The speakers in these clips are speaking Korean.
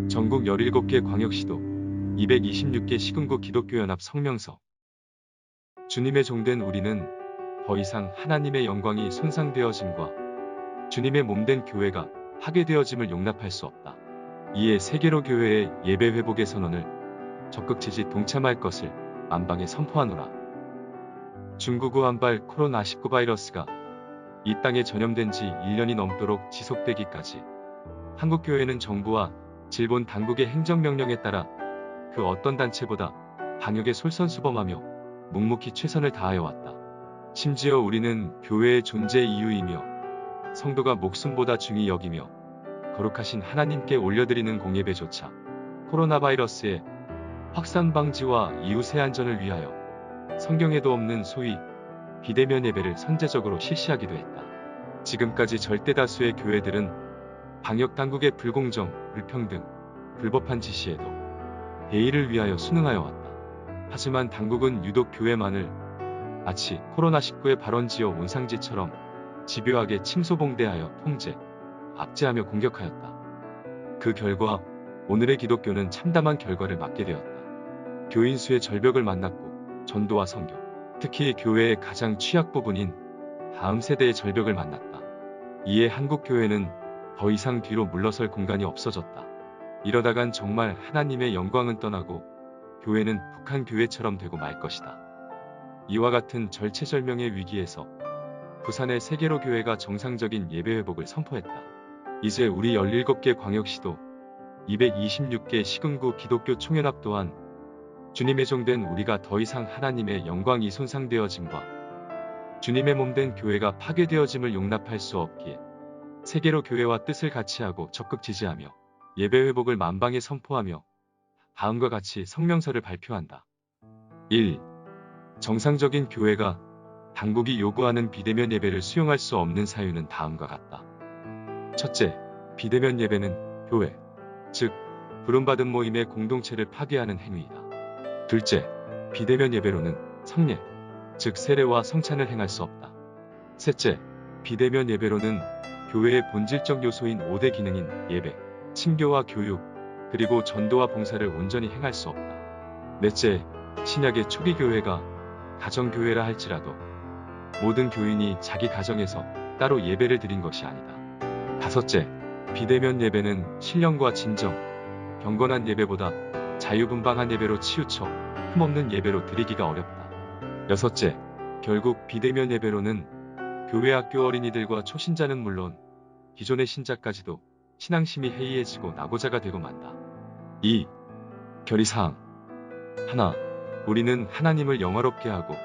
전국 17개 광역시도 226개 시군구 기독교연합 성명서. 주님의 종된 우리는 더 이상 하나님의 영광이 손상되어짐과 주님의 몸된 교회가 파괴되어짐을 용납할 수 없다. 이에 세계로 교회의 예배 회복의 선언을 적극 지지 동참할 것을 만방에 선포하노라. 중국 우한발 코로나19 바이러스가 이 땅에 전염된 지 1년이 넘도록 지속되기까지 한국교회는 정부와 질본 당국의 행정명령에 따라 그 어떤 단체보다 방역에 솔선수범하며 묵묵히 최선을 다하여 왔다. 심지어 우리는 교회의 존재 이유이며 성도가 목숨보다 중히 여기며 거룩하신 하나님께 올려드리는 공예배조차 코로나 바이러스의 확산 방지와 이웃의 안전을 위하여 성경에도 없는 소위 비대면 예배를 선제적으로 실시하기도 했다. 지금까지 절대 다수의 교회들은 방역 당국의 불공정, 불평등, 불법한 지시에도 예의를 위하여 순응하여 왔다. 하지만 당국은 유독 교회만을 마치 코로나19의 발원지어 온상지처럼 집요하게 침소봉대하여 통제, 압제하며 공격하였다. 그 결과 오늘의 기독교는 참담한 결과를 맞게 되었다. 교인 수의 절벽을 만났고 전도와 선교, 특히 교회의 가장 취약 부분인 다음 세대의 절벽을 만났다. 이에 한국 교회는 더 이상 뒤로 물러설 공간이 없어졌다. 이러다간 정말 하나님의 영광은 떠나고 교회는 북한 교회처럼 되고 말 것이다. 이와 같은 절체절명의 위기에서 부산의 세계로 교회가 정상적인 예배 회복을 선포했다. 이제 우리 17개 광역시도 226개 시군구 기독교 총연합 또한 주님의 종된 우리가 더 이상 하나님의 영광이 손상되어짐과 주님의 몸된 교회가 파괴되어짐을 용납할 수 없기에 세계로 교회와 뜻을 같이하고 적극 지지하며 예배 회복을 만방에 선포하며 다음과 같이 성명서를 발표한다. 1. 정상적인 교회가 당국이 요구하는 비대면 예배를 수용할 수 없는 사유는 다음과 같다. 첫째, 비대면 예배는 교회, 즉 부름받은 모임의 공동체를 파괴하는 행위이다. 둘째, 비대면 예배로는 성례, 즉 세례와 성찬을 행할 수 없다. 셋째, 비대면 예배로는 교회의 본질적 요소인 5대 기능인 예배, 친교와 교육, 그리고 전도와 봉사를 온전히 행할 수 없다. 넷째, 신약의 초기 교회가 가정교회라 할지라도 모든 교인이 자기 가정에서 따로 예배를 드린 것이 아니다. 다섯째, 비대면 예배는 신령과 진정, 경건한 예배보다 자유분방한 예배로 치우쳐 흠없는 예배로 드리기가 어렵다. 여섯째, 결국 비대면 예배로는 교회 학교 어린이들과 초신자는 물론 기존의 신자까지도 신앙심이 해이해지고 낙오자가 되고 만다. 2. 결의사항. 하나, 우리는 하나님을 영화롭게 하고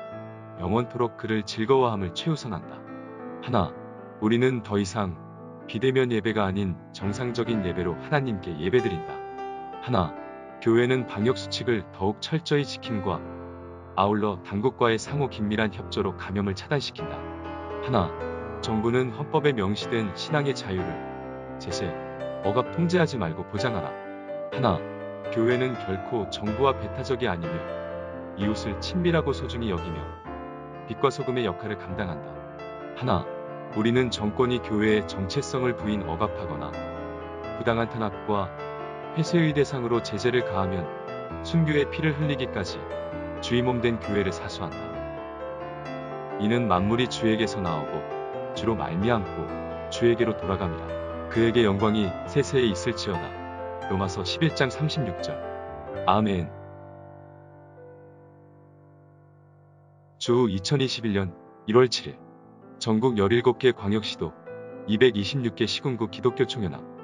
영원토록 그를 즐거워함을 최우선한다. 하나, 우리는 더 이상 비대면 예배가 아닌 정상적인 예배로 하나님께 예배드린다. 하나, 교회는 방역수칙을 더욱 철저히 지킴과 아울러 당국과의 상호 긴밀한 협조로 감염을 차단시킨다. 하나, 정부는 헌법에 명시된 신앙의 자유를 제재, 억압 통제하지 말고 보장하라. 하나, 교회는 결코 정부와 배타적이 아니며 이웃을 친밀하고 소중히 여기며 빛과 소금의 역할을 감당한다. 하나, 우리는 정권이 교회의 정체성을 부인 억압하거나 부당한 탄압과 폐쇄의 대상으로 제재를 가하면 순교의 피를 흘리기까지 주의 몸된 교회를 사수한다. 이는 만물이 주에게서 나오고 주로 말미암고 주에게로 돌아갑니다. 그에게 영광이 세세에 있을지어다. 로마서 11장 36절. 아멘. 주 2021년 1월 7일 전국 17개 광역시도 226개 시군구 기독교 총연합